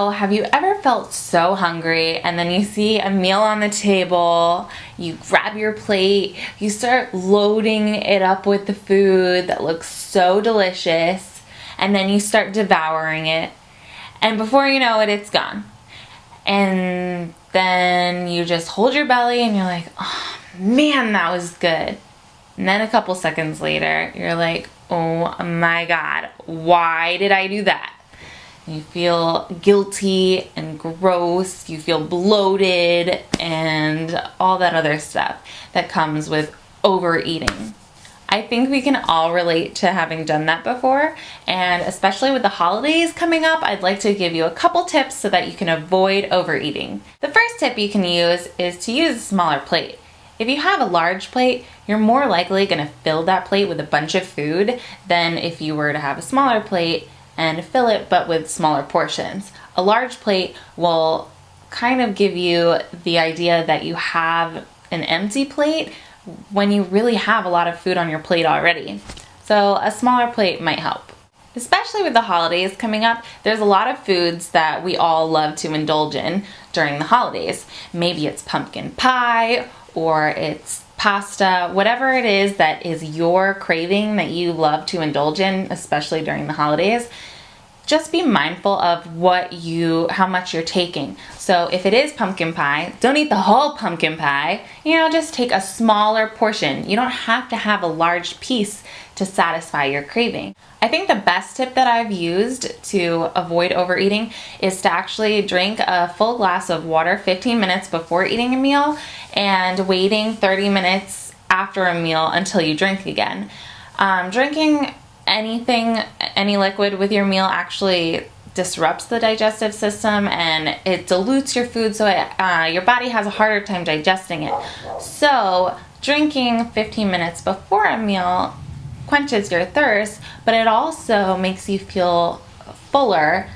So have you ever felt so hungry and then you see a meal on the table, you grab your plate, you start loading it up with the food that looks so delicious, and then you start devouring it, and before you know it, it's gone. And then you just hold your belly and you're like, oh man, that was good. And then a couple seconds later, you're like, oh my God, why did I do that? You feel guilty and gross, you feel bloated, and all that other stuff that comes with overeating. I think we can all relate to having done that before, and especially with the holidays coming up, I'd like to give you a couple tips so that you can avoid overeating. The first tip you can use is to use a smaller plate. If you have a large plate, you're more likely going to fill that plate with a bunch of food than if you were to have a smaller plate and fill it but with smaller portions. A large plate will kind of give you the idea that you have an empty plate when you really have a lot of food on your plate already. So a smaller plate might help. Especially with the holidays coming up, there's a lot of foods that we all love to indulge in during the holidays. Maybe it's pumpkin pie or it's pasta, whatever it is that is your craving that you love to indulge in, especially during the holidays. Just be mindful of how much you're taking. So if it is pumpkin pie, don't eat the whole pumpkin pie. Just take a smaller portion. You don't have to have a large piece to satisfy your craving. I think the best tip that I've used to avoid overeating is to actually drink a full glass of water 15 minutes before eating a meal and waiting 30 minutes after a meal until you drink again. Drinking any liquid with your meal actually disrupts the digestive system and it dilutes your food, so your body has a harder time digesting it. So drinking 15 minutes before a meal quenches your thirst, but it also makes you feel fuller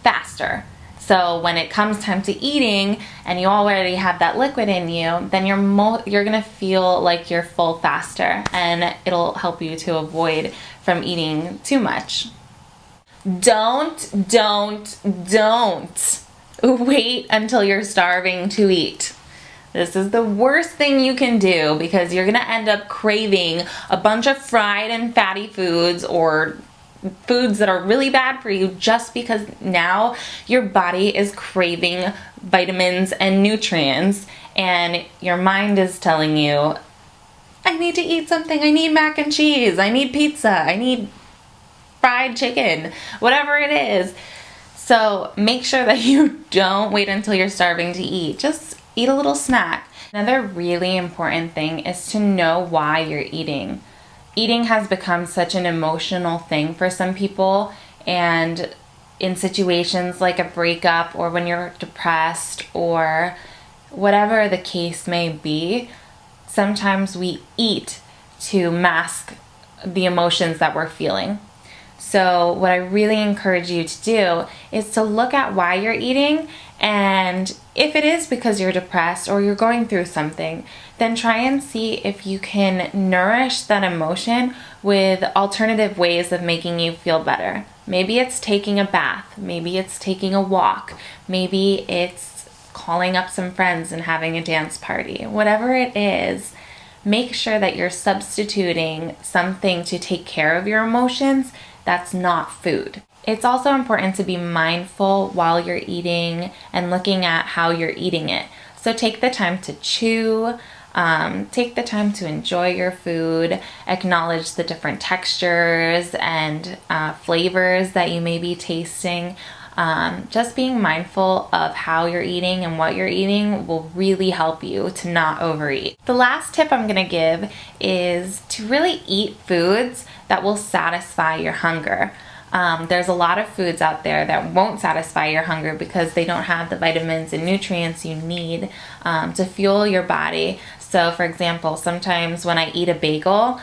faster. So when it comes time to eating and you already have that liquid in you, then you're gonna feel like you're full faster, and it'll help you to avoid from eating too much. Don't wait until you're starving to eat. This is the worst thing you can do because you're gonna end up craving a bunch of fried and fatty foods or foods that are really bad for you just because now your body is craving vitamins and nutrients and your mind is telling you, I need to eat something, I need mac and cheese, I need pizza, I need fried chicken, whatever it is. So make sure that you don't wait until you're starving to eat. Just eat a little snack. Another really important thing is to know why you're eating. Eating has become such an emotional thing for some people, and in situations like a breakup or when you're depressed or whatever the case may be, sometimes we eat to mask the emotions that we're feeling. So what I really encourage you to do is to look at why you're eating, and if it is because you're depressed or you're going through something, then try and see if you can nourish that emotion with alternative ways of making you feel better. Maybe it's taking a bath, maybe it's taking a walk, maybe it's calling up some friends and having a dance party. Whatever it is, make sure that you're substituting something to take care of your emotions that's not food. It's also important to be mindful while you're eating and looking at how you're eating it. So take the time to chew, take the time to enjoy your food, acknowledge the different textures and flavors that you may be tasting. Just being mindful of how you're eating and what you're eating will really help you to not overeat. The last tip I'm going to give is to really eat foods that will satisfy your hunger. There's a lot of foods out there that won't satisfy your hunger because they don't have the vitamins and nutrients you need to fuel your body. So for example, sometimes when I eat a bagel,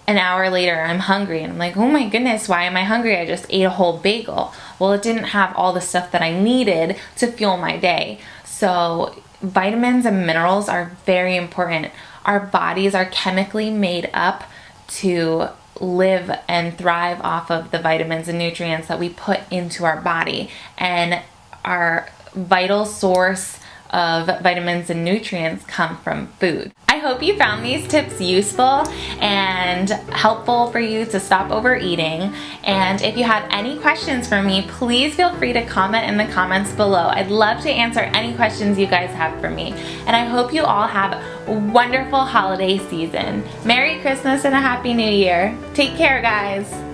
an hour later I'm hungry and I'm like, oh my goodness, why am I hungry? I just ate a whole bagel. Well, it didn't have all the stuff that I needed to fuel my day. So vitamins and minerals are very important. Our bodies are chemically made up to live and thrive off of the vitamins and nutrients that we put into our body, and our vital source of vitamins and nutrients come from food. I hope you found these tips useful and helpful for you to stop overeating. And if you have any questions for me, please feel free to comment in the comments below. I'd love to answer any questions you guys have for me. And I hope you all have a wonderful holiday season. Merry Christmas and a Happy New Year. Take care, guys.